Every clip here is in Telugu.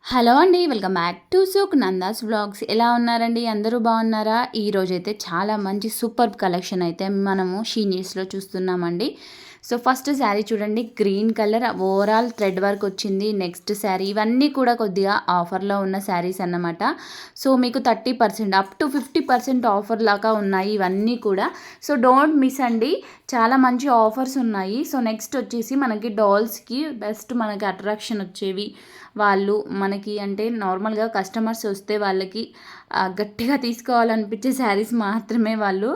హలో అండి. Welcome back to Sunanda's vlogs. ఎలా ఉన్నారండి? అందరూ బాగున్నారా? ఈరోజైతే చాలా మంచి సూపర్బ్ కలెక్షన్ అయితే మనము షీనీస్‌లో చూస్తున్నామండి. సో, ఫస్ట్ శారీ చూడండి, green colour overall thread work వచ్చింది. నెక్స్ట్ శారీ ఇవన్నీ కూడా కొద్దిగా ఆఫర్‌లో ఉన్న శారీస్ అన్నమాట. సో, మీకు 30% అప్ టు 50% ఆఫర్ లాగా ఉన్నాయి ఇవన్నీ కూడా. సో, డోంట్ మిస్ అండి. చాలా మంచి ఆఫర్స్ ఉన్నాయి. సో, నెక్స్ట్ వచ్చేసి మనకి డాల్స్‌కి బెస్ట్ మనకి అట్రాక్షన్ వచ్చేవి. వాళ్ళు మనకి అంటే నార్మల్‌గా కస్టమర్స్ వస్తే వాళ్ళకి గట్టిగా తీసుకోవాలనిపించే శారీస్ మాత్రమే వాళ్ళు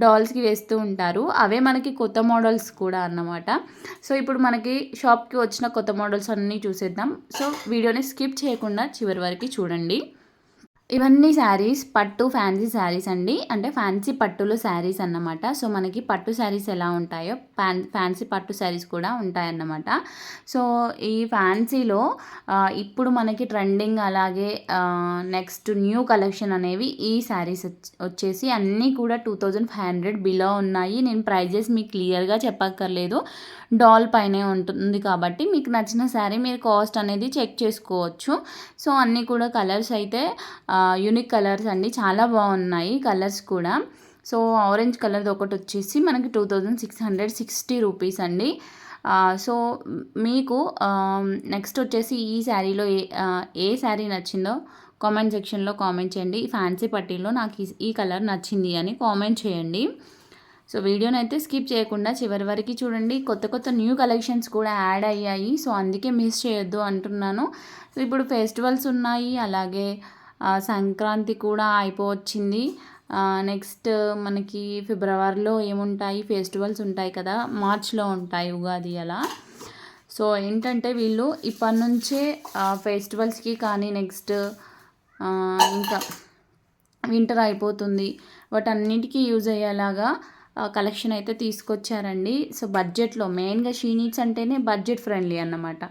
డాల్స్‌కి వేస్తూ ఉంటారు. అవే మనకి కొత్త మోడల్స్ కూడా అన్నమాట. సో, ఇప్పుడు మనకి షాప్‌కి వచ్చిన కొత్త మోడల్స్ అన్నీ చూసేద్దాం. సో, వీడియోని స్కిప్ చేయకుండా చివరి వరకు చూడండి. ఇవన్నీ శారీస్ పట్టు ఫ్యాన్సీ శారీస్ అండి. అంటే ఫ్యాన్సీ పట్టులో శారీస్ అన్నమాట. సో, మనకి పట్టు శారీస్ ఎలా ఉంటాయో ఫ్యాన్సీ పట్టు శారీస్ కూడా ఉంటాయన్నమాట. సో, ఈ ఫ్యాన్సీలో ఇప్పుడు మనకి ట్రెండింగ్ అలాగే నెక్స్ట్ న్యూ కలెక్షన్ అనేవి ఈ శారీస్ వచ్చేసి అన్నీ కూడా 2500 బిలో ఉన్నాయి. నేను ప్రైజెస్ మీకు క్లియర్‌గా చెప్పక్కర్లేదు. డాల్ పైనే ఉంటుంది కాబట్టి మీకు నచ్చిన శారీ మీరు కాస్ట్ అనేది చెక్ చేసుకోవచ్చు. సో, అన్నీ కూడా కలర్స్ అయితే యూనిక్ కలర్స్ అండి. చాలా బాగున్నాయి కలర్స్ కూడా. సో, ఆరెంజ్ కలర్ది ఒకటి వచ్చేసి మనకి 2660 రూపీస్ అండి. సో, మీకు నెక్స్ట్ వచ్చేసి ఈ శారీలో ఏ శారీ నచ్చిందో కామెంట్ సెక్షన్లో కామెంట్ చేయండి. ఫ్యాన్సీ పట్టీలో నాకు ఈ కలర్ నచ్చింది అని కామెంట్ చేయండి. సో, వీడియోనైతే స్కిప్ చేయకుండా చివరి వరకు చూడండి. కొత్త కొత్త న్యూ కలెక్షన్స్ కూడా యాడ్ అయ్యాయి. సో, అందుకే మిస్ చేయొద్దు అంటున్నాను. సో, ఇప్పుడు ఫెస్టివల్స్ ఉన్నాయి. అలాగే సంక్రాంతి కూడా అయిపోవచ్చింది. నెక్స్ట్ మనకి ఫిబ్రవరిలో ఏముంటాయి, ఫెస్టివల్స్ ఉంటాయి కదా, మార్చ్లో ఉంటాయి ఉగాది అలా. సో, ఏంటంటే వీళ్ళు ఇప్పటి నుంచే ఫెస్టివల్స్కి కానీ నెక్స్ట్ ఇంకా వింటర్ అయిపోతుంది, వాటన్నిటికీ యూజ్ అయ్యేలాగా కలెక్షన్ అయితే తీసుకొచ్చారండి. సో, బడ్జెట్లో మెయిన్గా షీ నీడ్స్ అంటేనే బడ్జెట్ ఫ్రెండ్లీ అన్నమాట.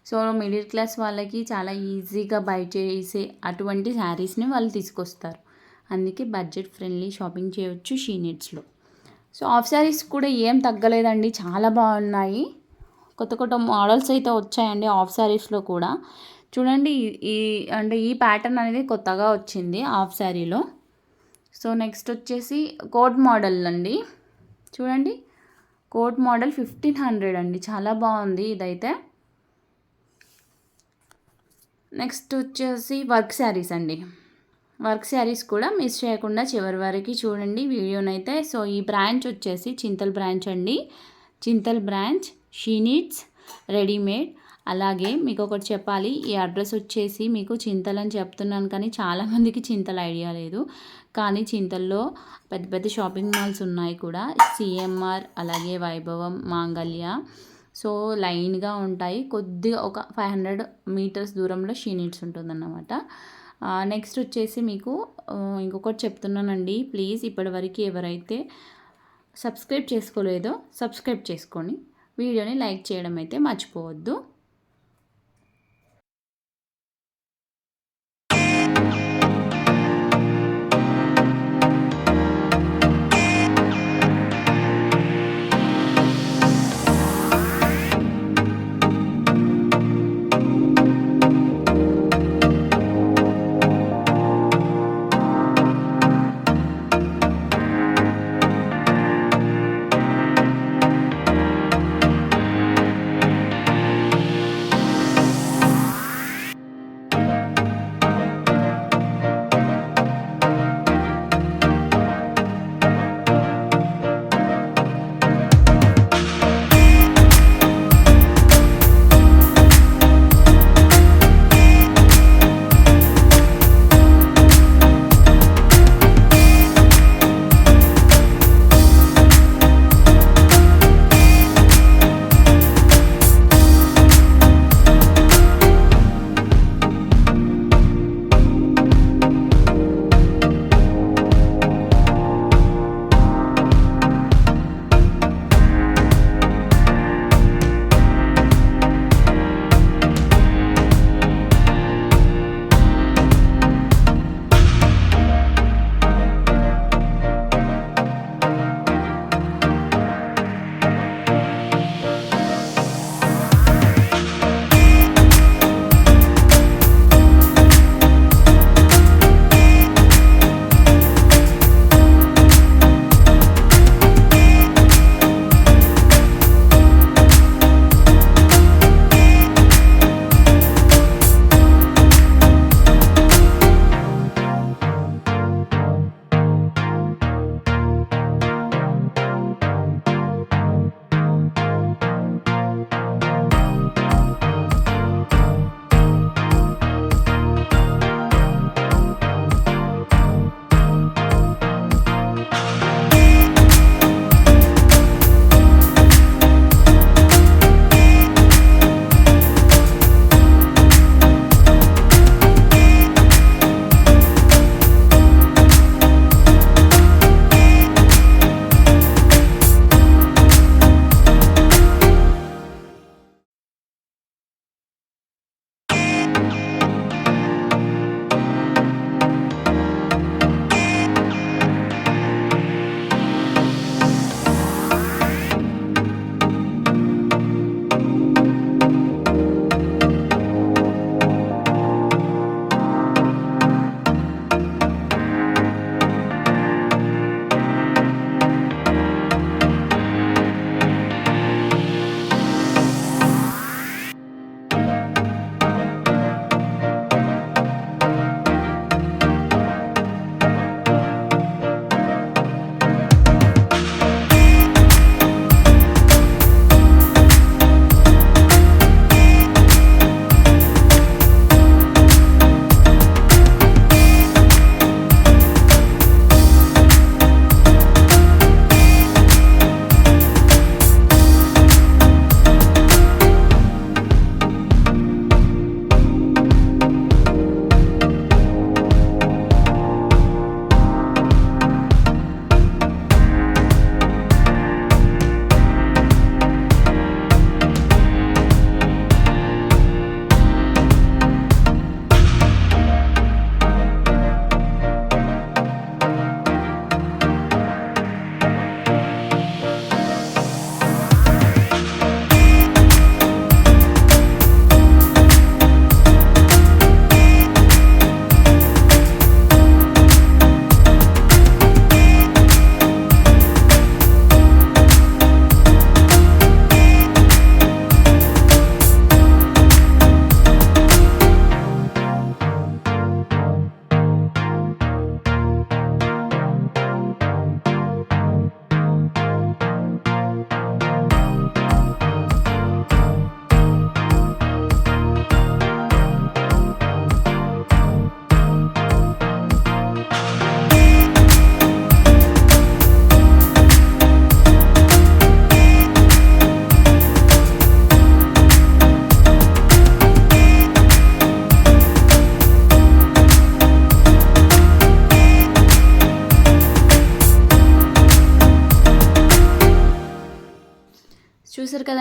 సో, మిడిల్ క్లాస్ వాళ్ళకి చాలా ఈజీగా బై చేసే అటువంటి శారీస్ని వాళ్ళు తీసుకొస్తారు. అందుకే బడ్జెట్ ఫ్రెండ్లీ షాపింగ్ చేయొచ్చు షీ నీడ్స్లో. సో, ఆఫ్ శారీస్ కూడా ఏం తగ్గలేదండి, చాలా బాగున్నాయి. కొత్త కొత్త మోడల్స్ అయితే వచ్చాయండి ఆఫ్ శారీస్లో కూడా. చూడండి, ఈ అంటే ఈ ప్యాటర్న్ అనేది కొత్తగా వచ్చింది ఆఫ్ శారీలో. సో, నెక్స్ట్ వచ్చేసి కోట్ మోడల్ అండి. చూడండి, కోట్ మోడల్ 1500 అండి. చాలా బాగుంది ఇదైతే. నెక్స్ట్ వచ్చేసి వర్క్ శారీస్ అండి. వర్క్ శారీస్ కూడా మిస్ చేయకుండా చివరి వరకు చూడండి వీడియోనైతే. సో, ఈ బ్రాంచ్ వచ్చేసి చింతల్ బ్రాంచ్ అండి. Chintal branch she needs readymade. అలాగే మీకు ఒకటి చెప్పాలి, ఈ అడ్రస్ వచ్చేసి మీకు చింతల్ అని చెప్తున్నాను కానీ చాలామందికి చింతల్ ఐడియా లేదు. కానీ చింతల్లో పెద్ద పెద్ద షాపింగ్ మాల్స్ ఉన్నాయి కూడా, సిఎంఆర్ అలాగే వైభవం, మాంగళ్య. సో, లైన్గా ఉంటాయి. కొద్దిగా ఒక 500 మీటర్స్ దూరంలో షీ నీడ్స్ ఉంటుందన్నమాట. నెక్స్ట్ వచ్చేసి మీకు ఇంకొకటి చెప్తున్నానండి, ప్లీజ్ ఇప్పటివరకు ఎవరైతే సబ్స్క్రైబ్ చేసుకోలేదో సబ్స్క్రైబ్ చేసుకొని వీడియోని లైక్ చేయడం అయితే మర్చిపోవద్దు.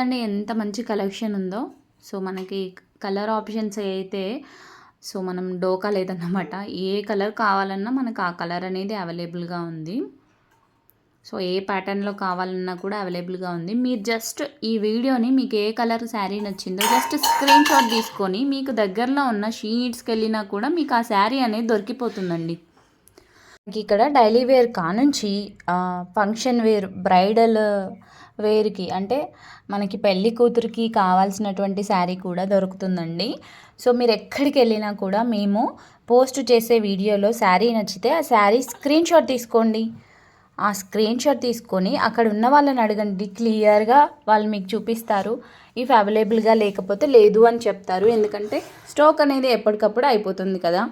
కదండి ఎంత మంచి కలెక్షన్ ఉందో. సో మనకి కలర్ ఆప్షన్స్ అయితే సో మనం డోకా లేదన్నమాట. ఏ కలర్ కావాలన్నా మనకు ఆ కలర్ అనేది అవైలబుల్గా ఉంది. సో ఏ ప్యాటర్న్లో కావాలన్నా కూడా అవైలబుల్గా ఉంది. మీరు జస్ట్ ఈ వీడియోని మీకు ఏ కలర్ శారీ నచ్చిందో జస్ట్ స్క్రీన్ షాట్ తీసుకొని మీకు దగ్గరలో ఉన్న షీ నీడ్స్కి వెళ్ళినా కూడా మీకు ఆ శారీ అనేది దొరికిపోతుందండి. ఇక్కడ డైలీ వేర్ కానుంచి ఫంక్షన్ వేర్ బ్రైడల్ వేర్కి అంటే మనకి పెళ్లి కూతురికి కావాల్సినటువంటి శారీ కూడా దొరుకుతుందండి. సో మీరు ఎక్కడికి వెళ్ళినా కూడా మేము పోస్ట్ చేసే వీడియోలో శారీ నచ్చితే ఆ శారీ స్క్రీన్ షాట్ తీసుకోండి. ఆ స్క్రీన్ షాట్ తీసుకొని అక్కడ ఉన్న వాళ్ళని అడగండి, క్లియర్గా వాళ్ళు మీకు చూపిస్తారు. ఇఫ్ అవైలబుల్గా లేకపోతే లేదు అని చెప్తారు. ఎందుకంటే స్టాక్ అనేది ఎప్పటికప్పుడు అయిపోతుంది కదా.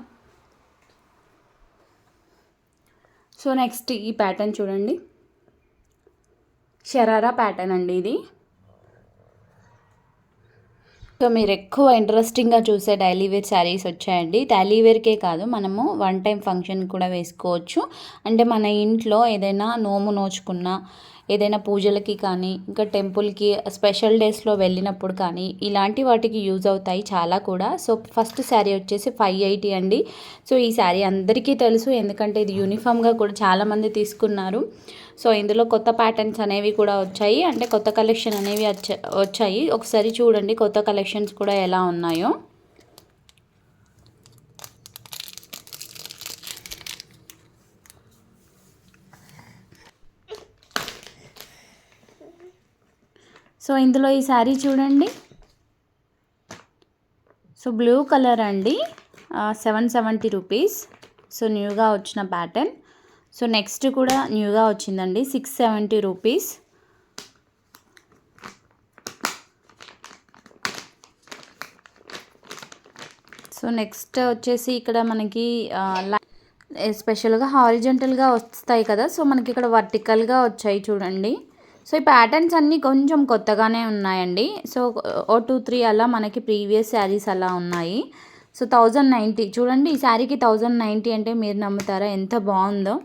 సో నెక్స్ట్ ఈ ప్యాటర్న్ చూడండి, షరారా ప్యాటర్న్ అండి ఇది. సో మీరు ఎక్కువ ఇంట్రెస్టింగ్గా చూసే డైలీ వేర్ శారీస్ వచ్చాయండి. డైలీ వేర్కే కాదు, మనము వన్ టైం ఫంక్షన్ కూడా వేసుకోవచ్చు. అంటే మన ఇంట్లో ఏదైనా నోము నోచుకున్నా, ఏదైనా పూజలకి కానీ, ఇంకా టెంపుల్కి స్పెషల్ డేస్లో వెళ్ళినప్పుడు కానీ ఇలాంటి వాటికి యూజ్ అవుతాయి చాలా కూడా. సో ఫస్ట్ శారీ వచ్చేసి 580 అండి. సో ఈ శారీ అందరికీ తెలుసు, ఎందుకంటే ఇది యూనిఫామ్గా కూడా చాలామంది తీసుకున్నారు. సో ఇందులో కొత్త ప్యాటర్న్స్ అనేవి కూడా వచ్చాయి, అంటే కొత్త కలెక్షన్ అనేవి వచ్చాయి. ఒకసారి చూడండి కొత్త కలెక్షన్స్ కూడా ఎలా ఉన్నాయో. సో ఇందులో ఈ శారీ చూడండి, సో బ్లూ కలర్ అండి, 770 రూపీస్. సో న్యూగా వచ్చిన ప్యాటర్న్. సో నెక్స్ట్ కూడా న్యూగా వచ్చిందండి, 670 రూపీస్. సో నెక్స్ట్ వచ్చేసి ఇక్కడ మనకి స్పెషల్గా హారిజంటల్గా వస్తాయి కదా, సో మనకి ఇక్కడ వర్టికల్గా వచ్చాయి చూడండి. సో ఈ ప్యాటర్న్స్ అన్నీ కొంచెం కొత్తగానే ఉన్నాయండి. సో 2-3 అలా మనకి ప్రీవియస్ శారీస్ అలా ఉన్నాయి. సో 1090 చూడండి, ఈ శారీకి 1090 అంటే మీరు నమ్ముతారా ఎంత బాగుందో.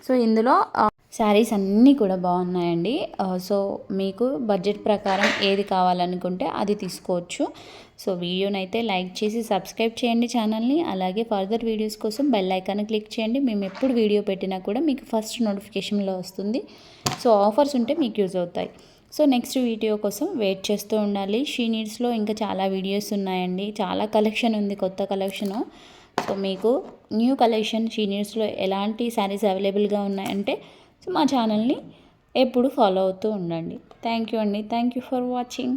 సో ఇందులో శారీస్ అన్నీ కూడా బాగున్నాయండి. సో మీకు బడ్జెట్ ప్రకారం ఏది కావాలనుకుంటే అది తీసుకోవచ్చు. సో వీడియోనైతే లైక్ చేసి సబ్స్క్రైబ్ చేయండి ఛానల్ని. అలాగే ఫర్దర్ వీడియోస్ కోసం బెల్ ఐకాన్ క్లిక్ చేయండి. మేము ఎప్పుడు వీడియో పెట్టినా కూడా మీకు ఫస్ట్ నోటిఫికేషన్లో వస్తుంది. సో ఆఫర్స్ ఉంటే మీకు యూజ్ అవుతాయి. సో నెక్స్ట్ వీడియో కోసం వెయిట్ చేస్తూ ఉండాలి. షీ నీడ్స్లో ఇంకా చాలా వీడియోస్ ఉన్నాయండి, చాలా కలెక్షన్ ఉంది, కొత్త కలెక్షను. సో మీకు న్యూ కలెక్షన్ షీ నీడ్స్లో ఎలాంటి శారీస్ అవైలబుల్గా ఉన్నాయంటే సో మా ఛానల్ని ఎప్పుడు ఫాలో అవుతూ ఉండండి. థ్యాంక్ యూ అండి. Thank you for watching.